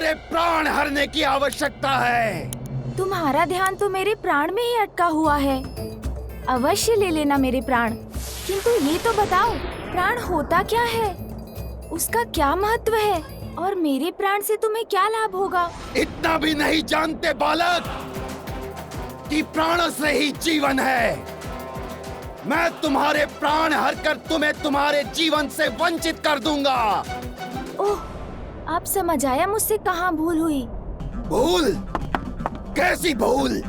मेरे प्राण हरने की आवश्यकता है। तुम्हारा ध्यान तो मेरे प्राण में ही अटका हुआ है। अवश्य ले लेना मेरे प्राण, किंतु ये तो बताओ प्राण होता क्या है, उसका क्या महत्व है और मेरे प्राण से तुम्हें क्या लाभ होगा? इतना भी नहीं जानते बालक कि प्राणों से ही जीवन है। मैं तुम्हारे प्राण हर कर तुम्हें तुम्हारे जीवन से वंचित कर दूंगा। ओह, आप समझ आया मुझसे कहाँ भूल हुई? भूल? कैसी भूल?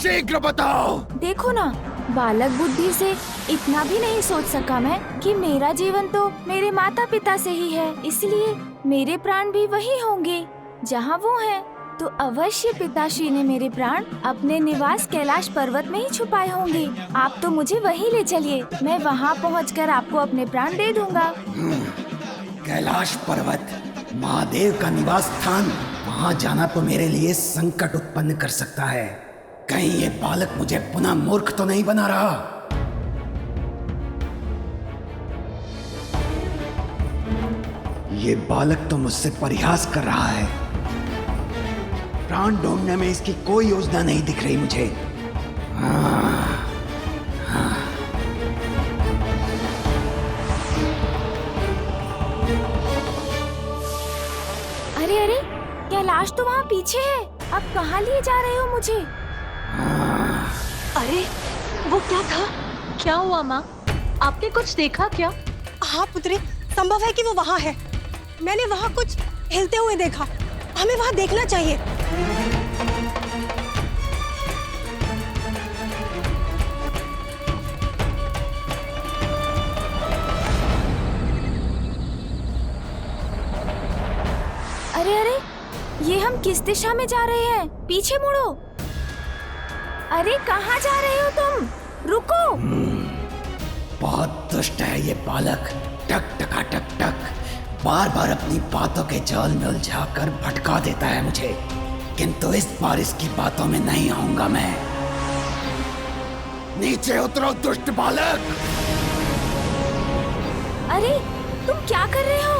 शीघ्र बताओ। देखो ना, बालक बुद्धि से इतना भी नहीं सोच सका मैं कि मेरा जीवन तो मेरे माता पिता से ही है, इसलिए मेरे प्राण भी वही होंगे जहाँ वो हैं। तो अवश्य पिताश्री ने मेरे प्राण अपने निवास कैलाश पर्वत में ही छुपाए होंगे। आप तो मुझे वहीं ले चलिए, मैं वहाँ पहुँचकर आपको अपने प्राण दे दूंगा। कैलाश पर्वत, महादेव का निवास स्थान, वहाँ जाना तो मेरे लिए संकट उत्पन्न कर सकता है। कहीं ये बालक मुझे पुनः मूर्ख तो नहीं बना रहा। ये बालक तो मुझसे परिहास कर रहा है। प्राण ढूंढने में इसकी कोई योजना नहीं दिख रही मुझे। अरे अरे, कैलाश तो वहाँ पीछे है। अब कहाँ लिए जा रहे हो मुझे? अरे वो क्या था? क्या हुआ माँ? आपने कुछ देखा क्या? हाँ पुत्री, संभव है कि वो वहाँ है। मैंने वहाँ कुछ हिलते हुए देखा। हमें वहाँ देखना चाहिए। अरे अरे, ये हम किस दिशा में जा रहे हैं? पीछे मुड़ो। अरे कहाँ जा रहे हो तुम? रुको। बहुत दुष्ट है ये बालक। टक टका टक टक बार बार अपनी बातों के जाल में उलझाकर भटका देता है मुझे, किंतु इस बार इसकी बातों में नहीं आऊंगा मैं। नीचे उतरो दुष्ट बालक। अरे तुम क्या कर रहे हो?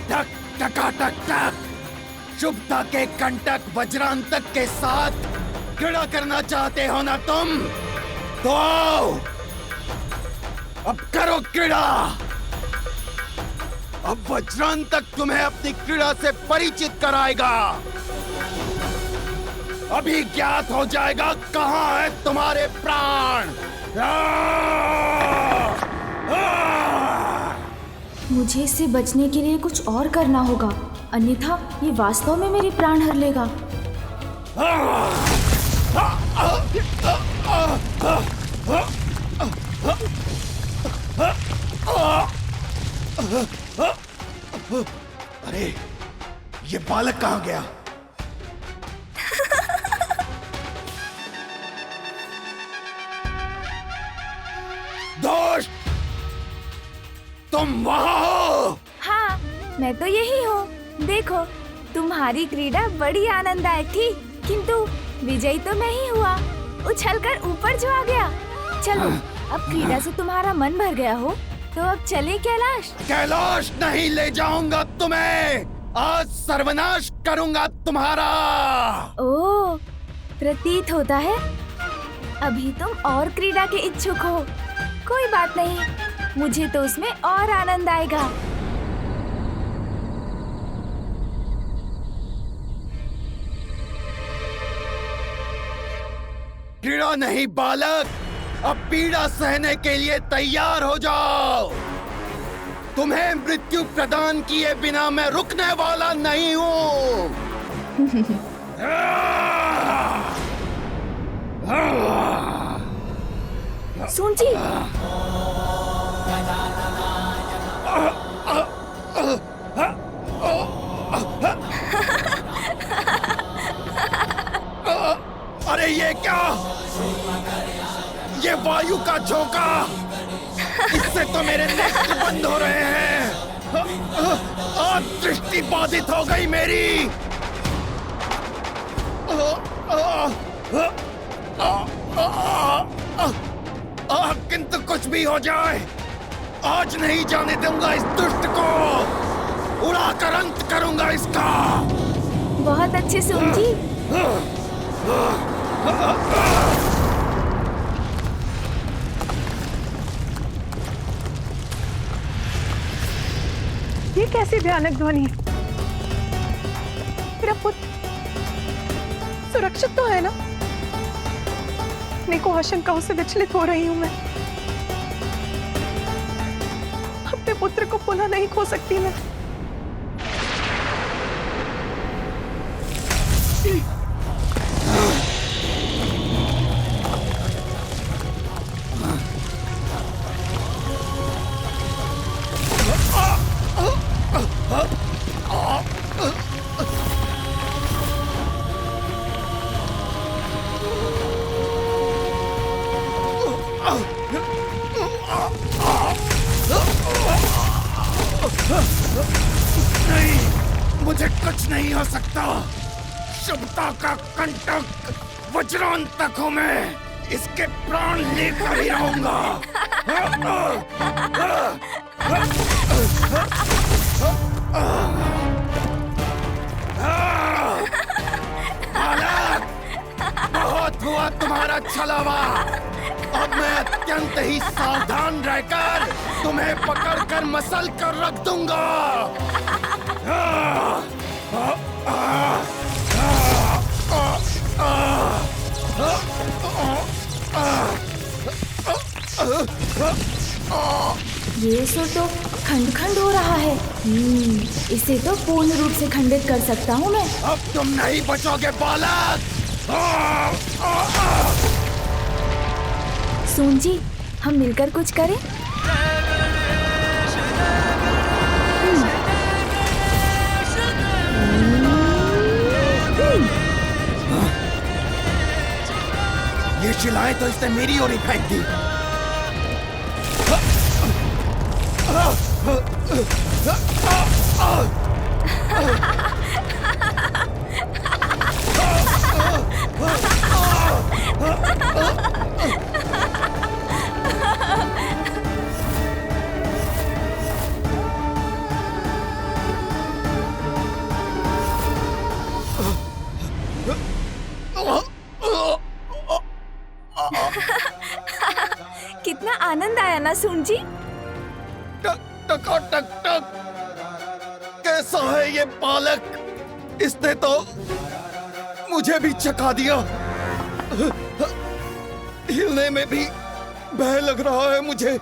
टक टका टक टक, शुभता के कंटक वज्रांतक के साथ क्रीड़ा करना चाहते हो ना तुम? तो आओ, अब करो क्रीड़ा। अब वज्रांतक तुम्हें अपनी क्रीड़ा से परिचित कराएगा। अभी ज्ञात हो जाएगा कहाँ है तुम्हारे प्राण। मुझे इससे बचने के लिए कुछ और करना होगा, अन्यथा ये वास्तव में मेरे प्राण हर लेगा। अरे ये बालक कहाँ गया? दोस्त, तुम वहाँ हो? हाँ, मैं तो यही हूँ। देखो, तुम्हारी क्रीड़ा बड़ी आनंददायक थी, किंतु विजयी तो मैं ही हुआ, उछलकर ऊपर जो आ गया। चलो, अब क्रीड़ा से तुम्हारा मन भर गया हो, तो अब चले कैलाश। कैलाश नहीं ले जाऊंगा तुम्हें। आज सर्वनाश करूंगा तुम्हारा। ओह, प्रतीत होता है अभी तुम और क्रीड़ा के इच्छुक हो। कोई बात नहीं, मुझे तो उसमें और आनंद आएगा। क्रीड़ा नहीं बालक, अब पीड़ा सहने के लिए तैयार हो जाओ। तुम्हें मृत्यु प्रदान किए बिना मैं रुकने वाला नहीं हूँ। सुन जी, अरे ये क्या? ये वायु का झोंका, इससे तो मेरे नेत्र बंद हो रहे हैं। आज दृष्टि बाधित हो गई मेरी। किंतु कुछ भी हो जाए, आज नहीं जाने दूंगा इस दुष्ट को। उड़ाकर अंत करूंगा इसका। बहुत अच्छे सुन जी। ये कैसी भयानक ध्वनि है? मेरा पुत्र सुरक्षित तो है ना? अनेकों आशंकाओं से विचलित हो रही हूं मैं। अपने पुत्र को पुनः नहीं खो सकती मैं। नहीं, मुझे कुछ नहीं हो सकता। शुभता का कंटक वज्रांतक हूं मैं। इसके प्राण लेकर ही रहूंगा। बालक, बहुत हुआ तुम्हारा छलावा। अब मैं अत्यंत ही सावधान रहकर तुम्हें पकड़कर मसल कर रख दूंगा। ये सुर तो खंड खंड हो रहा है। इसे तो पूर्ण रूप से खंडित कर सकता हूँ मैं। अब तुम नहीं बचोगे बालक। सुन जी, हम मिलकर कुछ करें। ये शिलाएं तो इसने मेरी ओर ही फेंक दी। कितना आनंद आया ना सुन जी। टक टक टक टक। कैसा है ये बालक? इसने तो मुझे भी चका दिया। हिलने में भी भय लग रहा है मुझे।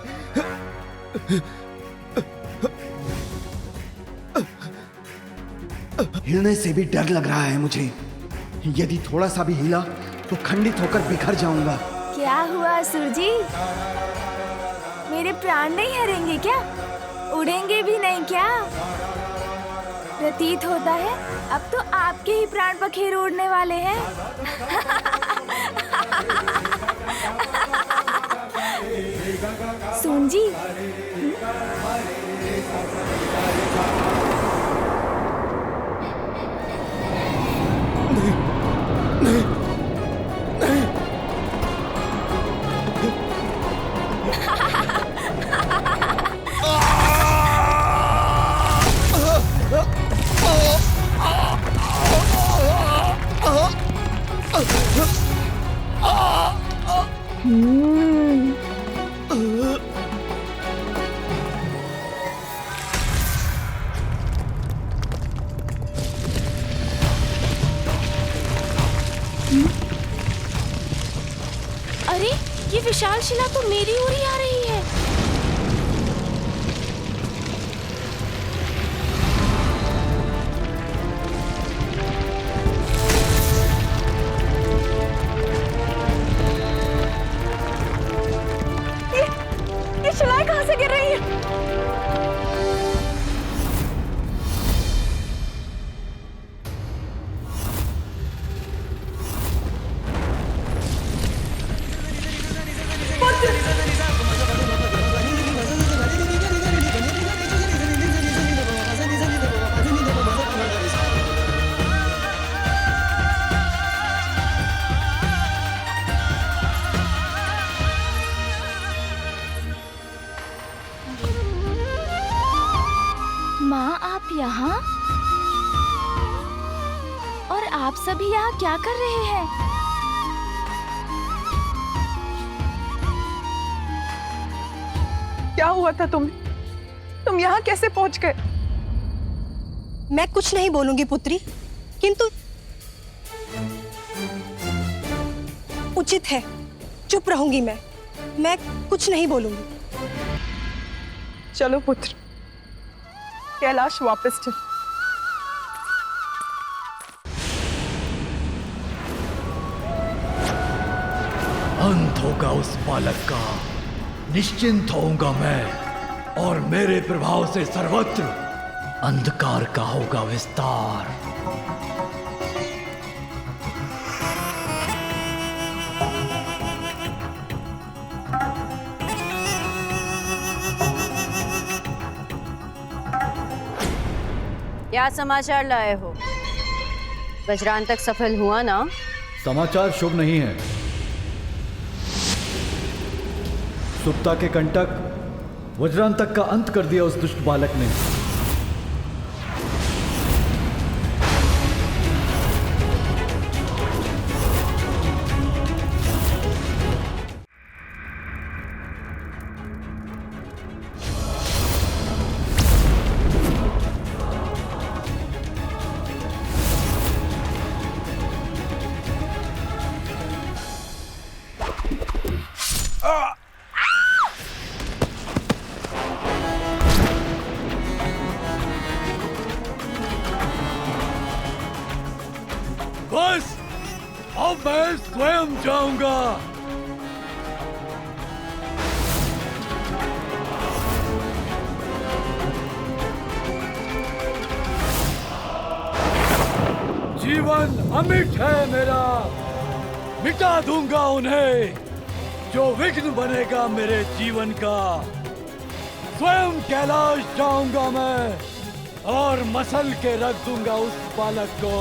हिलने से भी डर लग रहा है मुझे। यदि थोड़ा सा भी हिला तो खंडित होकर बिखर जाऊंगा। क्या हुआ असुर जी? मेरे प्राण नहीं हरेंगे क्या? उड़ेंगे भी नहीं क्या? प्रतीत होता है अब तो आपके ही प्राण पखेर उड़ने वाले हैं। सुन जी, अरे ये विशाल शिला तो मेरी ओर ही आ रही है। ये शिलाएं कहां से गिर रही हैं? आप यहाँ? और आप सभी यहाँ क्या कर रहे हैं? क्या हुआ था तुम्हें? तुम यहाँ कैसे पहुँच गए? मैं कुछ नहीं बोलूंगी पुत्री, किंतु उचित है, चुप रहूंगी मैं कुछ नहीं बोलूंगी। चलो पुत्र, कैलाश वापस चल। अंत होगा उस बालक का, निश्चिंत होऊंगा मैं, और मेरे प्रभाव से सर्वत्र अंधकार का होगा विस्तार। क्या समाचार लाए हो? वज्रांतक सफल हुआ ना? समाचार शुभ नहीं है। सुप्ता के कंटक वज्रांतक का अंत कर दिया उस दुष्ट बालक ने। बस अब मैं स्वयं जाऊंगा। जीवन अमिट है मेरा, मिटा दूंगा उन्हें जो विघ्न बनेगा मेरे जीवन का। स्वयं कैलाश जाऊंगा मैं और मसल के रख दूंगा उस बालक को,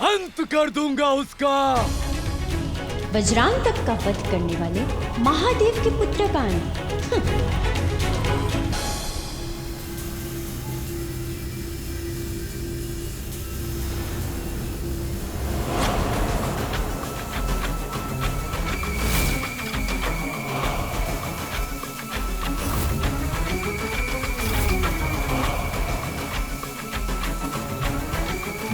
अंत कर दूंगा उसका। वज्रांतक का वध करने वाले महादेव के पुत्र पान।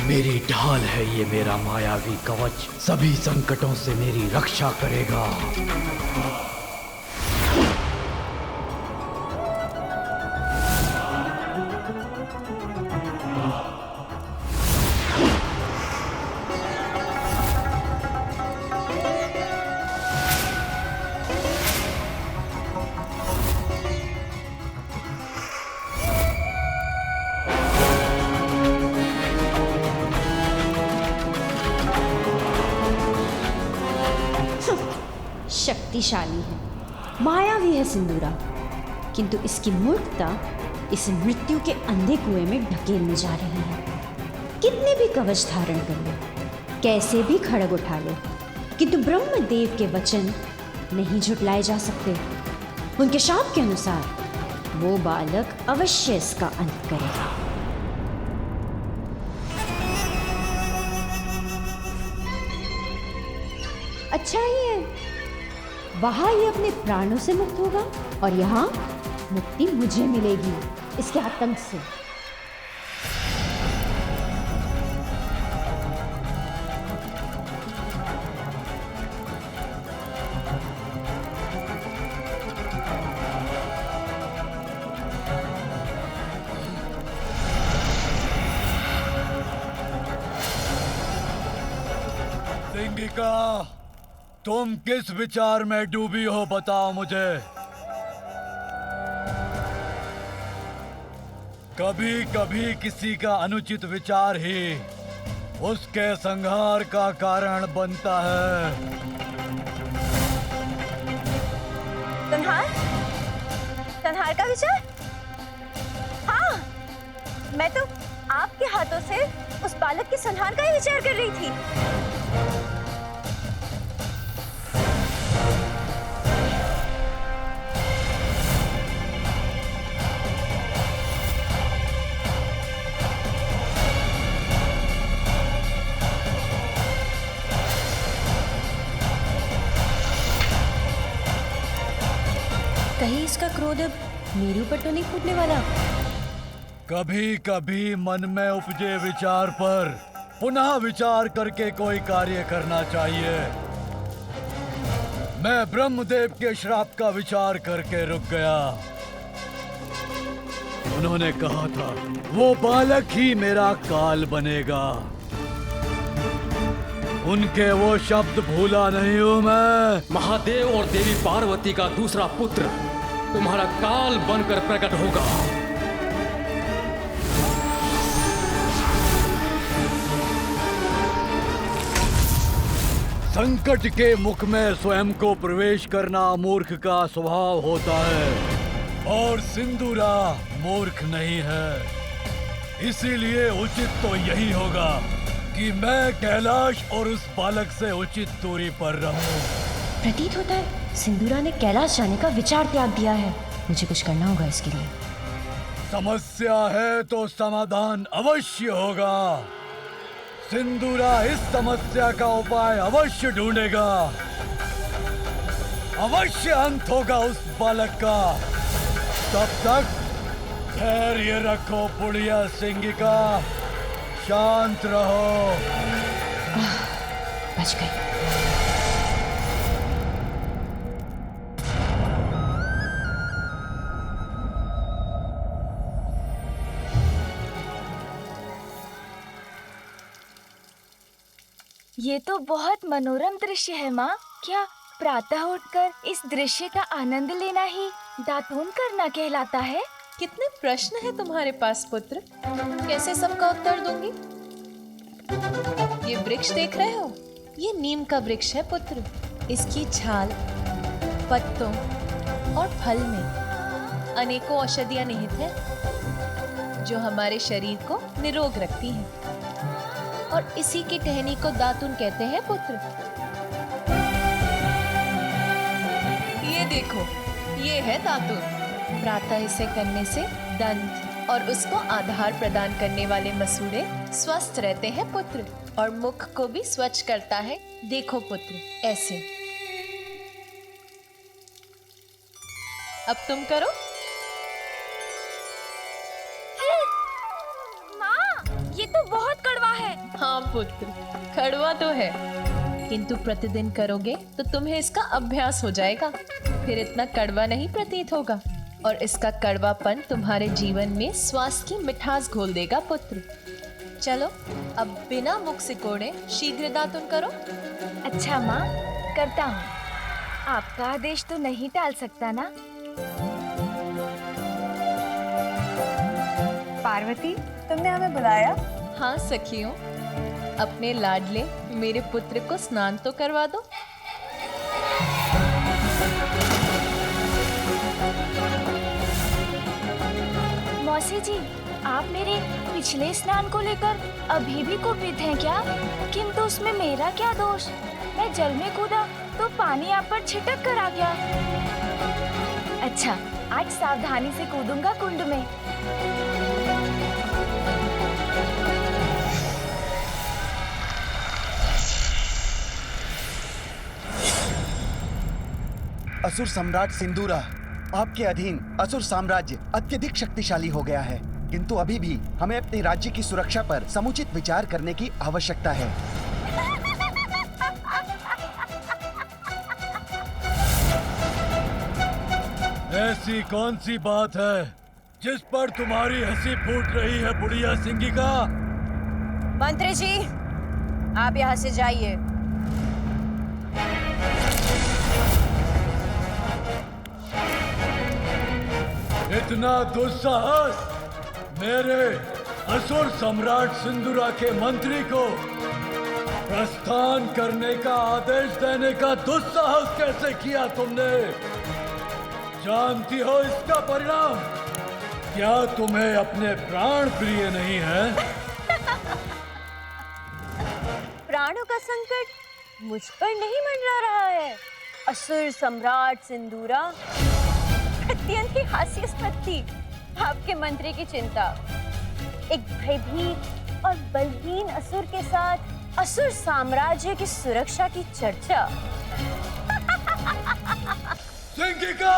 मेरी ढाल है ये मेरा मायावी कवच, सभी संकटों से मेरी रक्षा करेगा। शक्तिशाली है, मायावी है सिंदूरा, किंतु इसकी मूर्खता इसे मृत्यु के अंधे कुएं में ढकेलने जा रही है। कितने भी कवच धारण कर लो, कैसे भी खड़ग उठा लो, किंतु ब्रह्मदेव के वचन नहीं झुटलाए जा सकते। उनके शाप के अनुसार वो बालक अवश्य इसका अंत करेगा। अच्छा ही है, वहां ये अपने प्राणों से मुक्त होगा और यहाँ मुक्ति मुझे मिलेगी इसके आतंक से। सिंगिका, तुम किस विचार में डूबी हो बताओ मुझे। कभी कभी किसी का अनुचित विचार ही उसके संहार का कारण बनता है। संहार का विचार? हाँ, मैं तो आपके हाथों से उस बालक के संहार का ही विचार कर रही थी। कहीं इसका क्रोध अब मेरे ऊपर तो नहीं फूटने वाला? कभी कभी मन में उपजे विचार पर पुनः विचार करके कोई कार्य करना चाहिए। मैं ब्रह्मदेव के श्राप का विचार करके रुक गया। उन्होंने कहा था वो बालक ही मेरा काल बनेगा। उनके वो शब्द भूला नहीं हूं मैं। महादेव और देवी पार्वती का दूसरा पुत्र तुम्हारा काल बनकर प्रकट होगा। संकट के मुख में स्वयं को प्रवेश करना मूर्ख का स्वभाव होता है और सिंदूरा मूर्ख नहीं है। इसीलिए उचित तो यही होगा कि मैं कैलाश और उस बालक से उचित दूरी पर रहूं। प्रतीत होता है सिंदूरा ने कैलाश जाने का विचार त्याग दिया है। मुझे कुछ करना होगा इसके लिए। समस्या है तो समाधान अवश्य होगा। सिंदूरा इस समस्या का उपाय अवश्य ढूंढेगा। अवश्य अंत होगा उस बालक का। तब तक धैर्य रखो बुढ़िया सिंगिका, शांत रहो। बच गई। ये तो बहुत मनोरम दृश्य है माँ। क्या प्रातः उठकर इस दृश्य का आनंद लेना ही दातून करना कहलाता है? कितने प्रश्न है तुम्हारे पास पुत्र, कैसे सबका उत्तर दूंगी? ये वृक्ष देख रहे हो, ये नीम का वृक्ष है पुत्र। इसकी छाल, पत्तों और फल में अनेकों औषधियां निहित हैं, जो हमारे शरीर को निरोग रखती हैं। और इसी की टहनी को दातून कहते हैं पुत्र। ये देखो, ये है दातून। प्रातः इसे करने से दंत और उसको आधार प्रदान करने वाले मसूड़े स्वस्थ रहते हैं पुत्र, और मुख को भी स्वच्छ करता है। देखो पुत्र, ऐसे। अब तुम करो। माँ, ये तो बहुत कड़वा है। हाँ पुत्र, कड़वा तो है, किंतु प्रतिदिन करोगे तो तुम्हें इसका अभ्यास हो जाएगा। फिर इतना कड़वा नहीं प्रतीत होगा, और इसका कड़वापन तुम्हारे जीवन में स्वास्थ्य की मिठास घोल देगा पुत्र। चलो, अब बिना मुख सिकोड़े शीघ्र दातुन करो। अच्छा माँ, करता हूँ। आपका आदेश तो नहीं टाल सकता ना? पार्वती, तुमने हमें बुलाया? हाँ सखियों, अपने लाडले मेरे पुत्र को स्नान तो करवा दो। मौसी जी, आप मेरे पिछले स्नान को लेकर अभी भी कुपित हैं क्या? किंतु उसमें मेरा क्या दोष? मैं जल में कूदा तो पानी आप पर छिटक कर आ गया। अच्छा, आज सावधानी से कूदूंगा कुंड में। असुर सम्राट सिंदूरा, आपके अधीन असुर साम्राज्य अत्यधिक शक्तिशाली हो गया है, किंतु अभी भी हमें अपने राज्य की सुरक्षा पर समुचित विचार करने की आवश्यकता है। ऐसी कौन सी बात है जिस पर तुम्हारी हंसी फूट रही है बुढ़िया सिंगिका? मंत्री जी, आप यहाँ से जाइए। इतना दुस्साहस मेरे असुर सम्राट सिंदूरा के मंत्री को प्रस्थान करने का आदेश देने का दुस्साहस कैसे किया तुमने? जानती हो इसका परिणाम? क्या तुम्हें अपने प्राण प्रिय नहीं है? प्राणों का संकट मुझ पर नहीं मंडरा रहा है। असुर सम्राट सिंदूरा, अत्यंत ही हास्यास्पद थी आपके मंत्री की चिंता। एक भयभीत और बलहीन असुर के साथ असुर साम्राज्य की सुरक्षा की चर्चा। सिंगिका!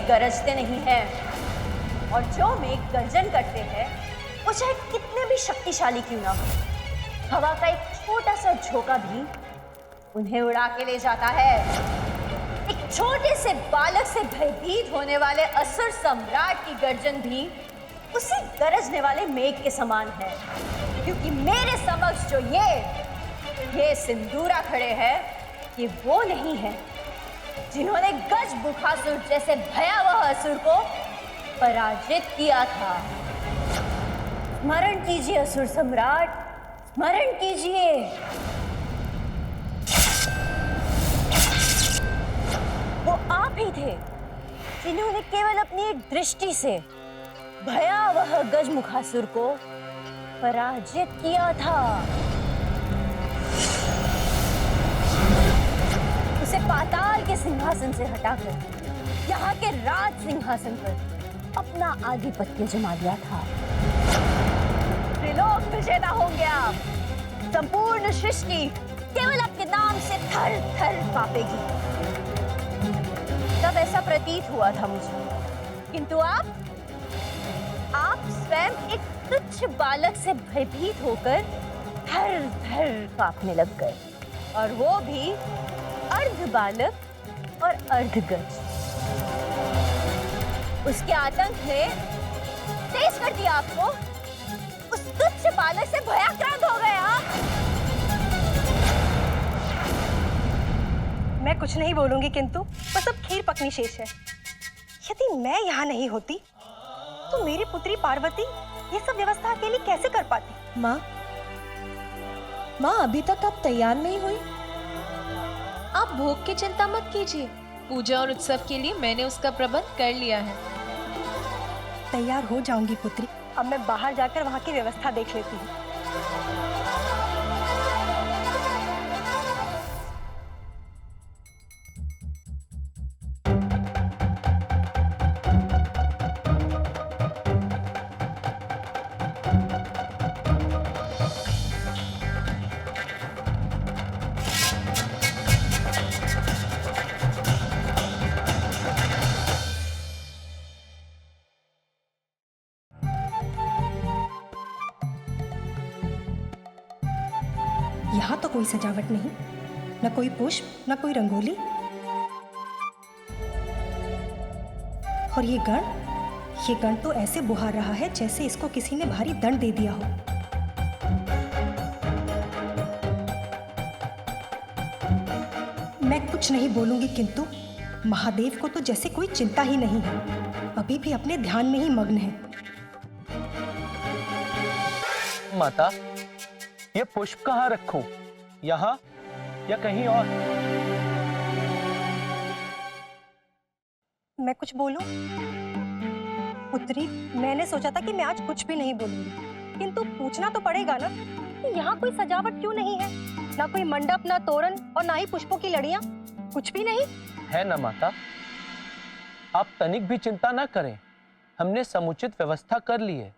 गरजते नहीं हैं। और जो मेघ गर्जन करते हैं वो चाहे कितने भी शक्तिशाली क्यों ना हो, हवा का एक छोटा सा झोंका भी उन्हें उड़ा के ले जाता है। एक छोटे से बालक से भयभीत होने वाले असुर सम्राट की गर्जन भी उसी गरजने वाले मेघ के समान है। क्योंकि मेरे समक्ष जो ये सिंदूरा खड़े हैं, ये वो नहीं है जिन्होंने गज बुखासुर जैसे भयावह असुर को पराजित किया था। स्मरण कीजिए असुर सम्राट, स्मरण कीजिए। वो आप ही थे जिन्होंने केवल अपनी एक दृष्टि से भयावह गजमुखासुर को पराजित किया था। उसे पाताल के सिंहासन से हटाकर यहाँ के राज सिंहासन पर अपना आधिपत्य जमा लिया था। त्रिलोक विजेता होंगे आप। संपूर्ण सृष्टि केवल आपके नाम से थर थर कांपेगी। तब ऐसा प्रतीत हुआ था मुझे, किंतु आप स्वयं एक तुच्छ बालक से भयभीत होकर थर थर कांपने लग गए, और वो भी अर्ध बालक और अर्ध गज। उसके आतंक ने तेज कर दिया आपको। उस तुच्छ बालक से भयाक्रांत हो गए आप। मैं कुछ नहीं बोलूंगी, किंतु बस अब खीर पकनी शेष है। यदि मैं यहाँ नहीं होती तो मेरी पुत्री पार्वती ये सब व्यवस्था अकेली कैसे कर पाती? माँ, अभी तक आप तैयार नहीं हुई? आप भोग की चिंता मत कीजिए। पूजा और उत्सव के लिए मैंने उसका प्रबंध कर लिया है। तैयार हो जाऊंगी पुत्री। अब मैं बाहर जाकर वहाँ की व्यवस्था देख लेती हूँ। यहाँ तो कोई सजावट नहीं, न कोई पुष्प, न कोई रंगोली। और ये गण तो ऐसे बुहार रहा है जैसे इसको किसी ने भारी दंड दे दिया हो। मैं कुछ नहीं बोलूंगी, किंतु महादेव को तो जैसे कोई चिंता ही नहीं है, अभी भी अपने ध्यान में ही मग्न है। माता, ये पुष्प कहाँ रखूं? यहाँ या कहीं और? मैं कुछ बोलूं? पुत्री, मैंने सोचा था कि मैं आज कुछ भी नहीं बोलूंगी, किंतु पूछना तो पड़ेगा ना कि यहाँ कोई सजावट क्यों नहीं है? ना कोई मंडप, ना तोरण और ना ही पुष्पों की लड़ियां, कुछ भी नहीं है ना माता। आप तनिक भी चिंता ना करें, हमने समुचित व्यवस्था कर ली है।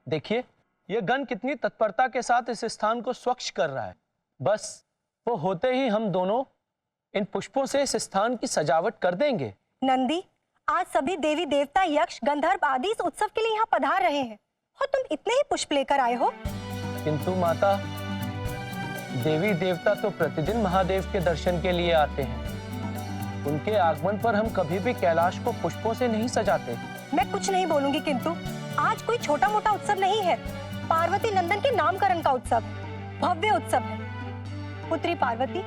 देखिए, यह गण कितनी तत्परता के साथ इस स्थान को स्वच्छ कर रहा है। बस वो होते ही हम दोनों इन पुष्पों से इस स्थान की सजावट कर देंगे। नंदी, आज सभी देवी देवता, यक्ष, गंधर्व आदि इस उत्सव के लिए यहाँ पधार रहे हैं और तुम इतने ही पुष्प लेकर आए हो। किंतु माता, देवी देवता तो प्रतिदिन महादेव के दर्शन के लिए आते हैं। उनके आगमन पर हम कभी भी कैलाश को पुष्पों से नहीं सजाते। मैं कुछ नहीं बोलूंगी, किंतु आज कोई छोटा मोटा उत्सव नहीं है। पार्वती नंदन के नामकरण का उत्सव है, भव्य उत्सव है। पुत्री पार्वती,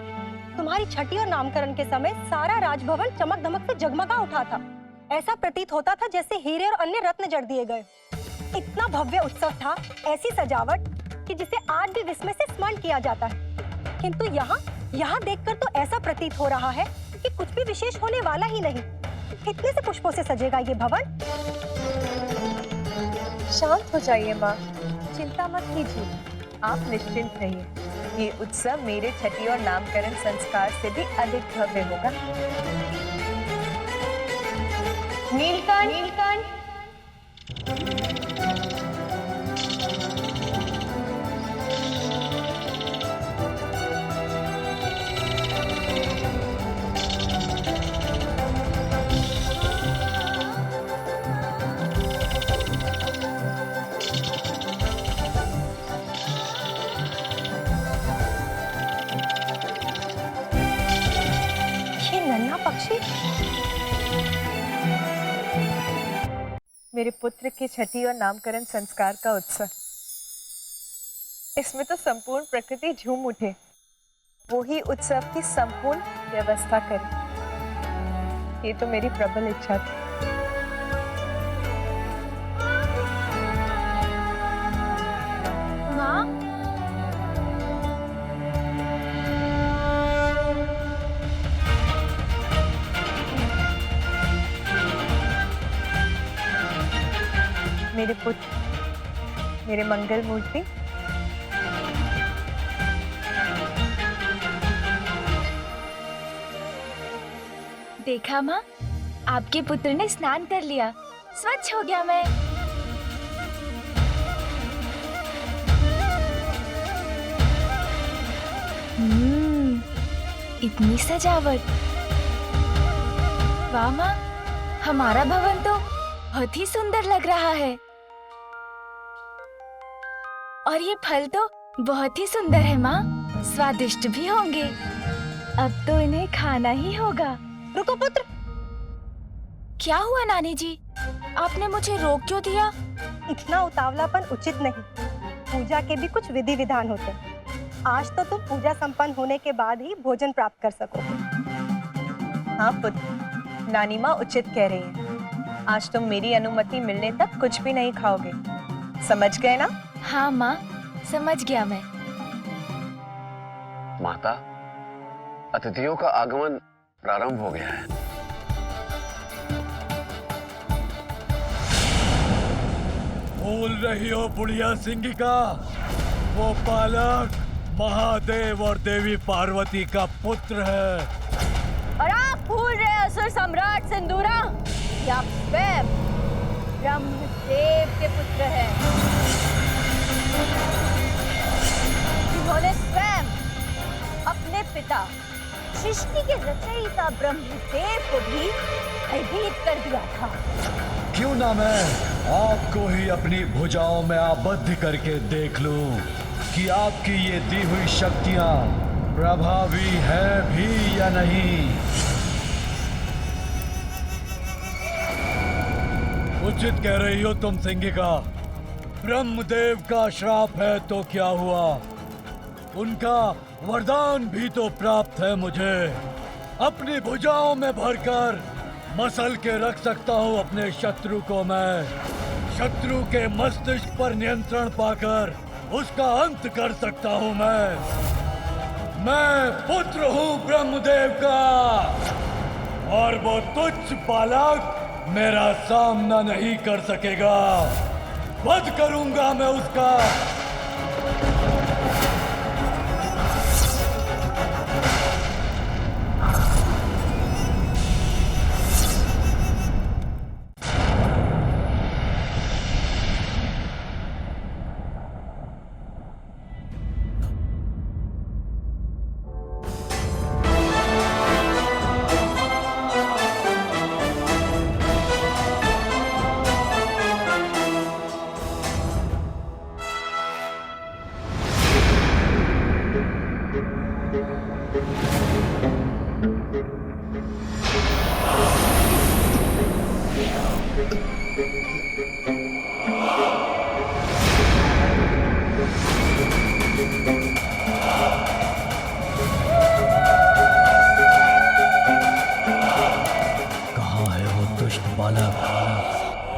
तुम्हारी छठी और नामकरण के समय सारा राजभवन चमक धमक से जगमगा उठा था। ऐसा प्रतीत होता था जैसे हीरे और अन्य रत्न जड़ दिए गए। इतना भव्य उत्सव था, ऐसी सजावट कि जिसे आज भी विस्मय से स्मरण किया जाता है। किंतु यहाँ देखकर तो ऐसा प्रतीत हो रहा है कि कुछ भी विशेष होने वाला ही नहीं। कितने से पुष्पों से सजेगा ये भवन? शांत हो जाइए माँ, चिंता मत कीजिए। आप निश्चिंत रहिए, ये उत्सव मेरे छठी और नामकरण संस्कार से भी अधिक भव्य होगा। नीलकंठ, नन्हा पक्षी। मेरे पुत्र के छठी और नामकरण संस्कार का उत्सव, इसमें तो संपूर्ण प्रकृति झूम उठे। वो ही उत्सव की संपूर्ण व्यवस्था करे, ये तो मेरी प्रबल इच्छा थी। माँ, मेरे पुत्र, मेरे मंगल मूर्ति, देखा माँ, आपके पुत्र ने स्नान कर लिया, स्वच्छ हो गया मैं। इतनी सजावट, वाह माँ, हमारा भवन तो बहुत ही सुंदर लग रहा है। और ये फल तो बहुत ही सुंदर है माँ, स्वादिष्ट भी होंगे। अब तो इन्हें खाना ही होगा। रुको पुत्र। क्या हुआ नानी जी, आपने मुझे रोक क्यों दिया? इतना उतावलापन उचित नहीं, पूजा के भी कुछ विधि विधान होते हैं। आज तो तुम पूजा संपन्न होने के बाद ही भोजन प्राप्त कर सकोगे। हाँ पुत्र, नानी माँ उचित कह रही है। आज तुम मेरी अनुमति मिलने तक कुछ भी नहीं खाओगे, समझ गए ना? हाँ माँ, समझ गया मैं। माता, अतिथियों का आगमन प्रारंभ हो गया है। बोल रही हो बुढ़िया सिंगिका, वो बालक महादेव और देवी पार्वती का पुत्र है। और आप भूल रहे असुर सम्राट सिंदूरा, या स्वयं ब्रह्मदेव के पुत्र हैं, जिन्होंने स्वयं अपने पिता सृष्टि के रचयिता ब्रह्मदेव को भी भयभीत कर दिया था। क्यों ना मैं आपको ही अपनी भुजाओं में आबद्ध करके देख लूं कि आपकी ये दी हुई शक्तियां प्रभावी है भी या नहीं। उचित कह रही हो तुम सिंगिका, ब्रह्मदेव का श्राप है तो क्या हुआ, उनका वरदान भी तो प्राप्त है मुझे। अपनी भुजाओं में भरकर मसल के रख सकता हूँ अपने शत्रु को मैं। शत्रु के मस्तिष्क पर नियंत्रण पाकर उसका अंत कर सकता हूँ मैं पुत्र हूँ ब्रह्मदेव का, और वो तुच्छ बालक मेरा सामना नहीं कर सकेगा। वध करूंगा मैं उसका।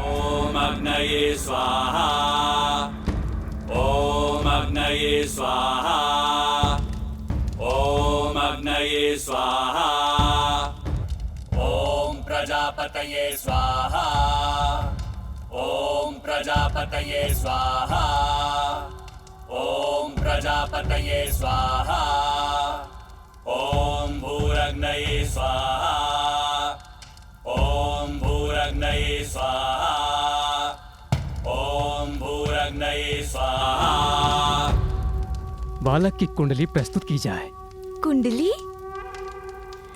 ओम अग्नये स्वाहा, ओम अग्नये स्वाहा, ओम अग्नये स्वाहा, ओम प्रजापतये स्वाहा, ओम प्रजापतये स्वाहा, ओम प्रजापतये स्वाहा, ओम भूरग्नये स्वाहा, ओम भूरग्नये स्वाहा, ओम भूरग्नये स्वाहा। बालक की कुंडली प्रस्तुत की जाए। कुंडली?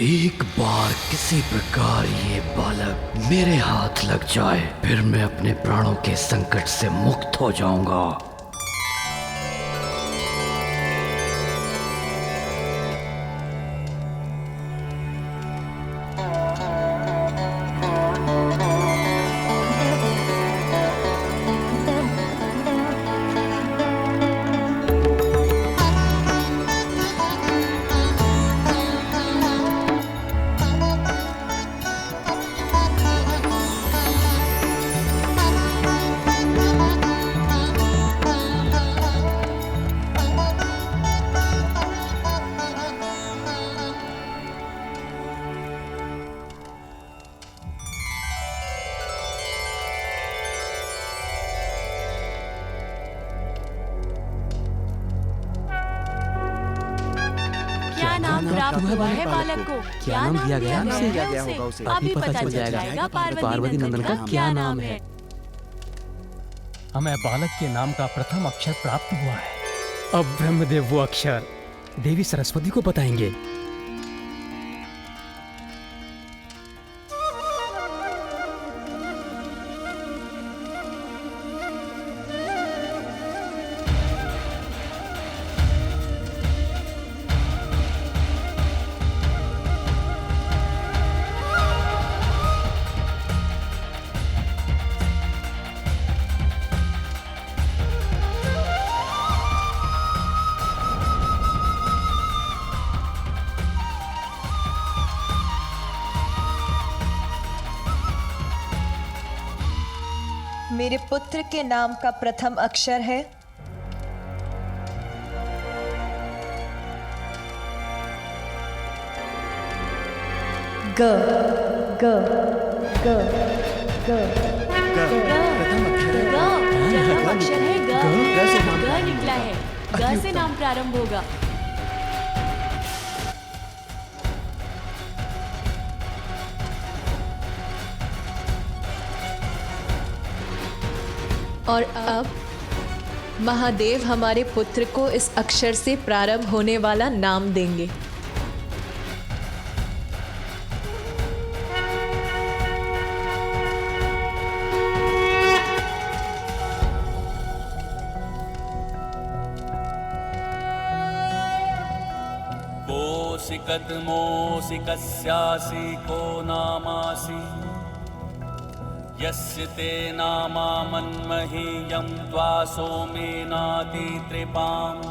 एक बार किसी प्रकार ये बालक मेरे हाथ लग जाए, फिर मैं अपने प्राणों के संकट से मुक्त हो जाऊंगा। प्राप्त हुआ है बालक को? क्या नाम दिया गया उसे? अभी पता चल जाएगा पार्वती नंदन का क्या नाम है। हमें बालक के नाम का प्रथम अक्षर प्राप्त हुआ है। अब ब्रह्मदेव वो अक्षर देवी सरस्वती को बताएंगे। मेरे पुत्र के नाम का प्रथम अक्षर है ग ग ग ग प्रथम अक्षर है ग निकला है। ग से नाम प्रारंभ होगा। और अब महादेव हमारे पुत्र को इस अक्षर से प्रारंभ होने वाला नाम देंगे। कोसि कदमोसि कस्यासि को नामासि यस्य ते नामा मन्महीयं त्वा सोमेनाति त्रिपाम्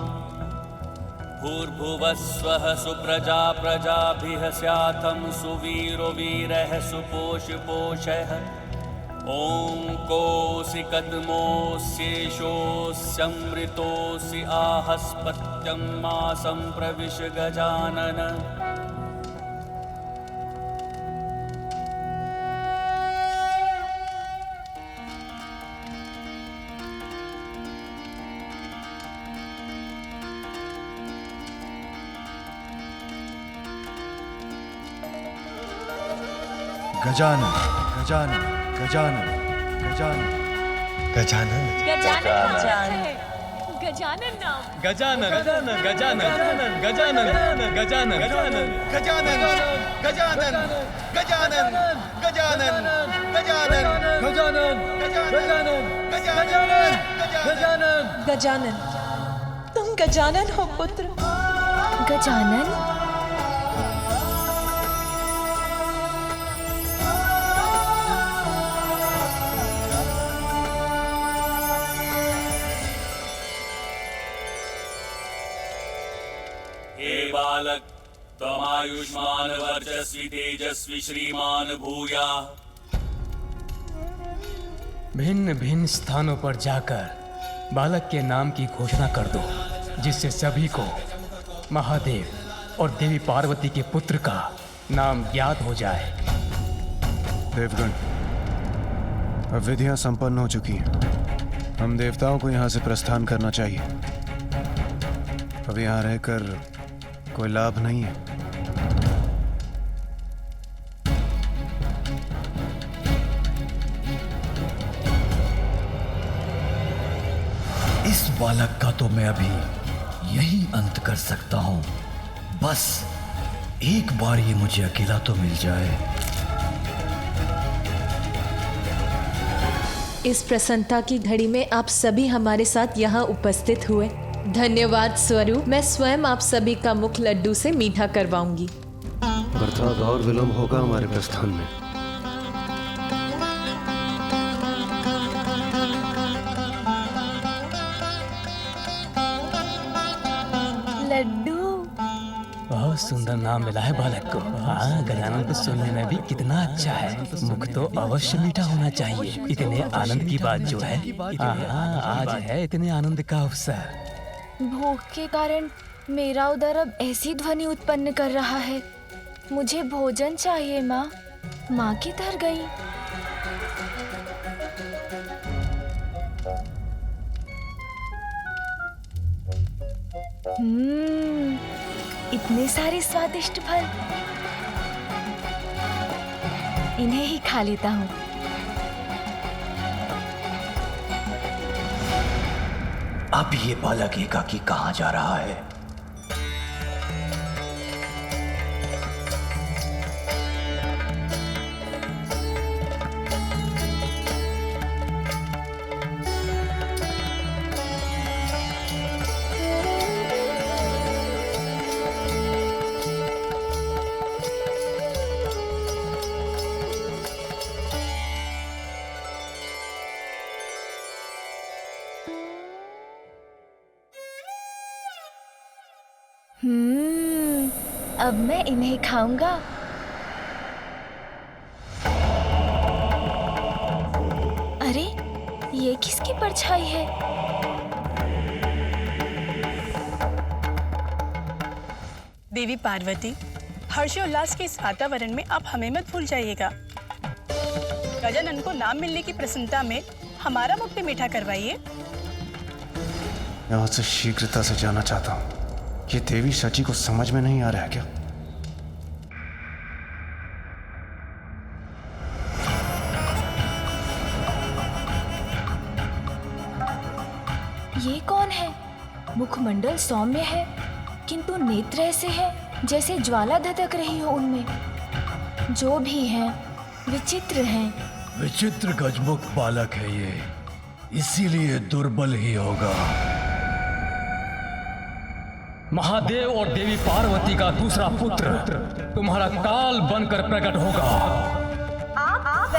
भूर्भुवस्वः सुप्रजा प्रजाभिः स्यातं सुवीरो वीरः सुपोषपोषः ॐ कोसि कदमोऽस्येषोऽस्यमृतोऽसि आहस्पत्यं मासं प्रविश गजानन। गजानन गजानन गजानन गजानन गजानन गजानन नाम। गजानन गजानन गजानन गजानन गजानन गजानन गजानन गजानन गजानन गजानन गजानन गजानन, तुम गजानन हो पुत्र। गजानन? हे बालक, त्वमायुष्मान वर्चस्वी तेजस्वी श्रीमान भूया। भिन्न भिन्न स्थानों पर जाकर बालक के नाम की घोषणा कर दो, जिससे सभी को महादेव और देवी पार्वती के पुत्र का नाम ज्ञात हो जाए। देवगण, अब विधियां संपन्न हो चुकी हैं। हम देवताओं को यहाँ से प्रस्थान करना चाहिए। अब यहाँ रहकर कोई लाभ नहीं है। इस बालक का तो मैं अभी यही अंत कर सकता हूं। बस एक बार ये मुझे अकेला तो मिल जाए। इस प्रसन्नता की घड़ी में आप सभी हमारे साथ यहाँ उपस्थित हुए, धन्यवाद स्वरूप मैं स्वयं आप सभी का मुख लड्डू से मीठा करवाऊंगी। अर्थात और विलंब होगा हमारे प्रस्थान में। लड्डू, बहुत सुंदर नाम मिला है बालक को। हाँ, गजानन को सुनने में भी कितना अच्छा है। मुख तो अवश्य मीठा होना चाहिए। इतने आनंद की बात जो है, हाँ, आज है इतने आनंद का अवसर। भूख के कारण मेरा उदर अब ऐसी ध्वनि उत्पन्न कर रहा है। मुझे भोजन चाहिए माँ। माँ किधर गई? इतने सारे स्वादिष्ट फल। इन्हें ही खा लेता हूँ। अब ये बालक एकाकी कहाँ जा रहा है? अब मैं इन्हें खाऊंगा। अरे, ये किसकी परछाई है? देवी पार्वती, हर्षोल्लास के इस वातावरण में आप हमें मत भूल जाइएगा। गजानन को नाम मिलने की प्रसन्नता में हमारा मुख भी मीठा करवाइए। यहाँ से शीघ्रता से जाना चाहता हूँ। ये देवी सची को समझ में नहीं आ रहा है क्या? ये कौन है? मुखमंडल सौम्य है, किंतु नेत्र ऐसे हैं जैसे ज्वाला धधक रही हो उनमें। जो भी हैं, विचित्र हैं। विचित्र गजमुख बालक है ये, इसीलिए दुर्बल ही होगा। महादेव और देवी पार्वती का दूसरा पुत्र तुम्हारा काल बनकर प्रकट होगा। आप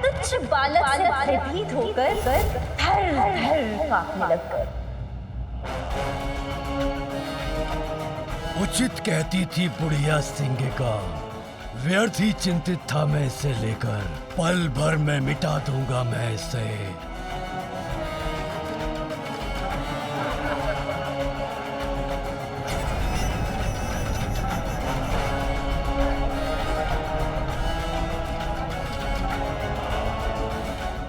तुच्छ बालक से भयभीत होकर कांपने लगकर। उचित कहती थी बुढ़िया सिंह का, व्यर्थ ही चिंतित था मैं इसे लेकर। पल भर में मिटा दूंगा मैं इसे।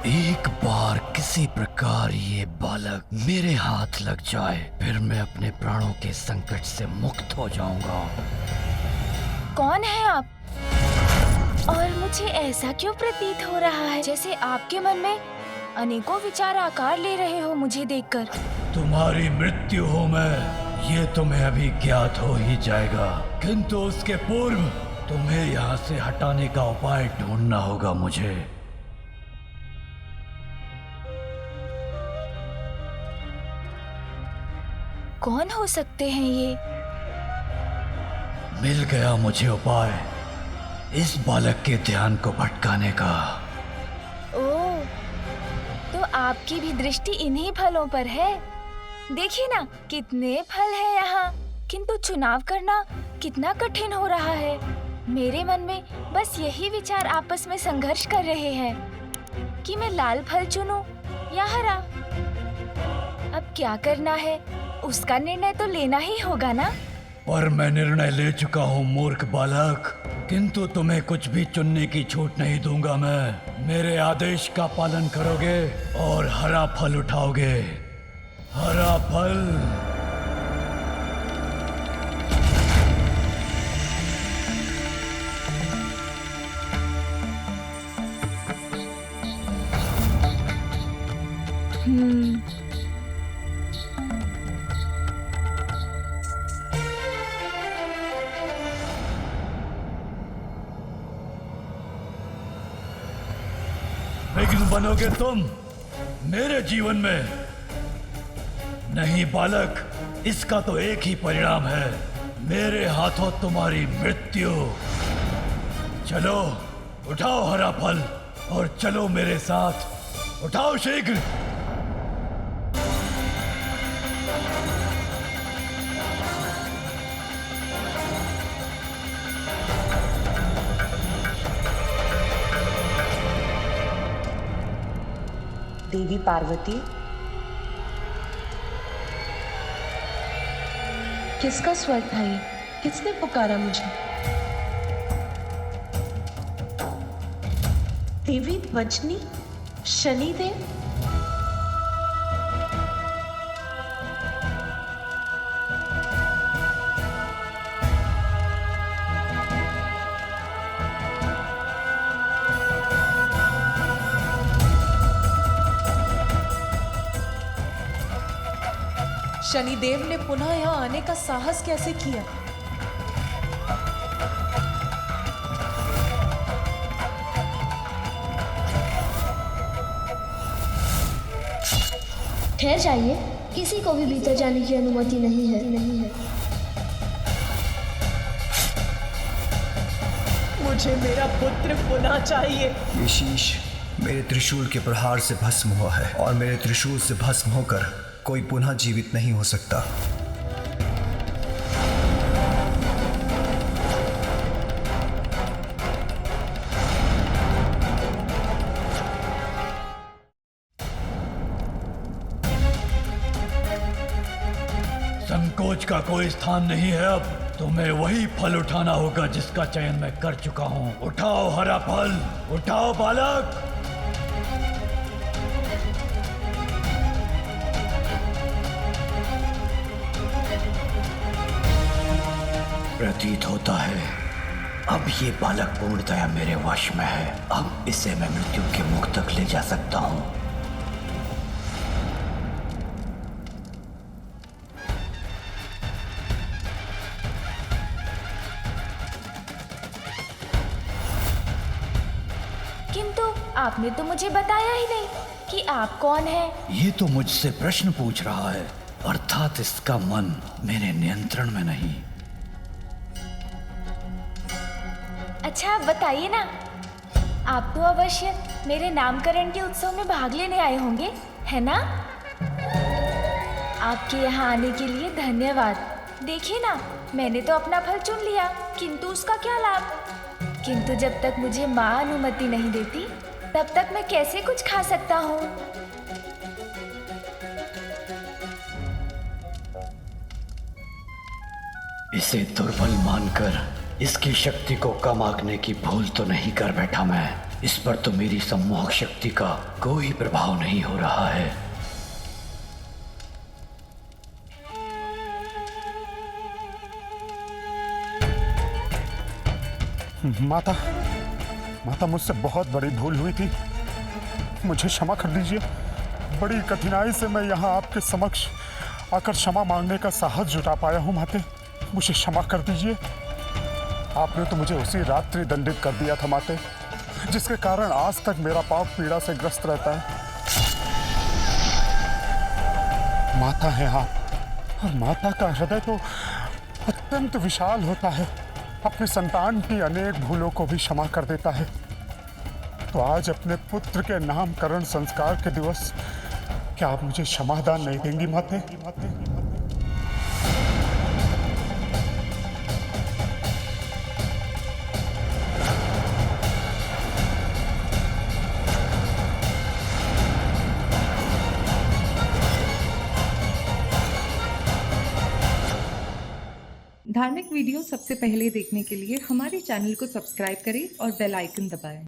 एक बार किसी प्रकार ये बालक मेरे हाथ लग जाए, फिर मैं अपने प्राणों के संकट से मुक्त हो जाऊंगा। कौन है आप? और मुझे ऐसा क्यों प्रतीत हो रहा है जैसे आपके मन में अनेकों विचार आकार ले रहे हो मुझे देखकर। तुम्हारी मृत्यु हो मैं, ये तुम्हें अभी ज्ञात हो ही जाएगा, किंतु उसके पूर्व तुम्हें यहाँ से हटाने का उपाय ढूंढना होगा मुझे। कौन हो सकते हैं ये? मिल गया मुझे उपाय इस बालक के ध्यान को भटकाने का। ओह, तो आपकी भी दृष्टि इन्हीं फलों पर है। देखिए ना, कितने फल हैं यहाँ, किंतु चुनाव करना कितना कठिन हो रहा है। मेरे मन में बस यही विचार आपस में संघर्ष कर रहे हैं कि मैं लाल फल चुनूं या हरा। अब क्या करना है, उसका निर्णय तो लेना ही होगा ना। पर मैं निर्णय ले चुका हूँ मूर्ख बालक, किंतु तुम्हें कुछ भी चुनने की छूट नहीं दूंगा मैं। मेरे आदेश का पालन करोगे और हरा फल उठाओगे। हरा फल। विघ्न बनोगे तुम मेरे जीवन में। नहीं बालक, इसका तो एक ही परिणाम है, मेरे हाथों तुम्हारी मृत्यु। चलो उठाओ हरा फल और चलो मेरे साथ। उठाओ शीघ्र। देवी पार्वती, किसका स्वर था ये? किसने पुकारा मुझे? देवी वजनी, शनिदेव। शनिदेव ने पुनः यहाँ आने का साहस कैसे किया? ठहर जाइए, किसी को भी भीतर जाने की अनुमति नहीं है। मुझे मेरा पुत्र पुनः चाहिए। ये शीश मेरे त्रिशूल के प्रहार से भस्म हुआ है और मेरे त्रिशूल से भस्म होकर कोई पुनः जीवित नहीं हो सकता। संकोच का कोई स्थान नहीं है। अब तुम्हें वही फल उठाना होगा जिसका चयन मैं कर चुका हूँ। उठाओ हरा फल, उठाओ बालक। प्रतीत होता है अब ये बालक पूर्णतया मेरे वश में है। अब इसे मैं मृत्यु के मुख तक ले जा सकता हूँ। किंतु आपने तो मुझे बताया ही नहीं कि आप कौन हैं। ये तो मुझसे प्रश्न पूछ रहा है, अर्थात इसका मन मेरे नियंत्रण में नहीं। अच्छा आप बताइए ना, आप तो अवश्य मेरे नामकरण के उत्सव में भाग लेने आए होंगे, है ना? आपके यहाँ आने के लिए धन्यवाद। देखिए ना, मैंने तो अपना फल चुन लिया, किंतु उसका क्या लाभ? किंतु जब तक मुझे माँ अनुमति नहीं देती, तब तक मैं कैसे कुछ खा सकता हूँ? इसे दुर्बल मानकर इसकी शक्ति को कम आंकने की भूल तो नहीं कर बैठा मैं। इस पर तो मेरी सम्मोहक शक्ति का कोई प्रभाव नहीं हो रहा है। माता मुझसे बहुत बड़ी भूल हुई थी, मुझे क्षमा कर दीजिए। बड़ी कठिनाई से मैं यहाँ आपके समक्ष आकर क्षमा मांगने का साहस जुटा पाया हूँ। माते, मुझे क्षमा कर दीजिए। आपने तो मुझे उसी रात्रि दंडित कर दिया था माते, जिसके कारण आज तक मेरा पाप पीड़ा से ग्रस्त रहता है। माता है आप, और माता का हृदय तो अत्यंत विशाल होता है, अपने संतान की अनेक भूलों को भी क्षमा कर देता है। तो आज अपने पुत्र के नामकरण संस्कार के दिवस क्या आप मुझे क्षमादान नहीं देंगी माते? धार्मिक वीडियो सबसे पहले देखने के लिए हमारे चैनल को सब्सक्राइब करें और बेल आइकन दबाएं।